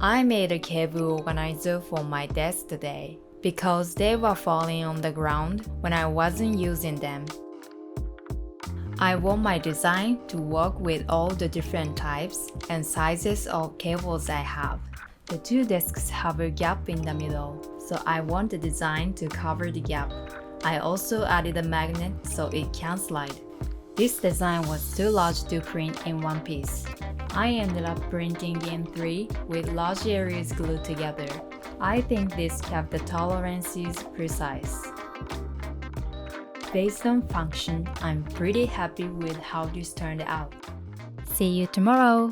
I made a cable organizer for my desk today because they were falling on the ground when I wasn't using them. I want my design to work with all the different types and sizes of cables I have. The two desks have a gap in the middle, so I want the design to cover the gap. I also added a magnet so it can slide. This design was too large to print in one piece. I ended up printing in 3 with large areas glued together. I think this kept the tolerances precise. Based on function, I'm pretty happy with how this turned out. See you tomorrow!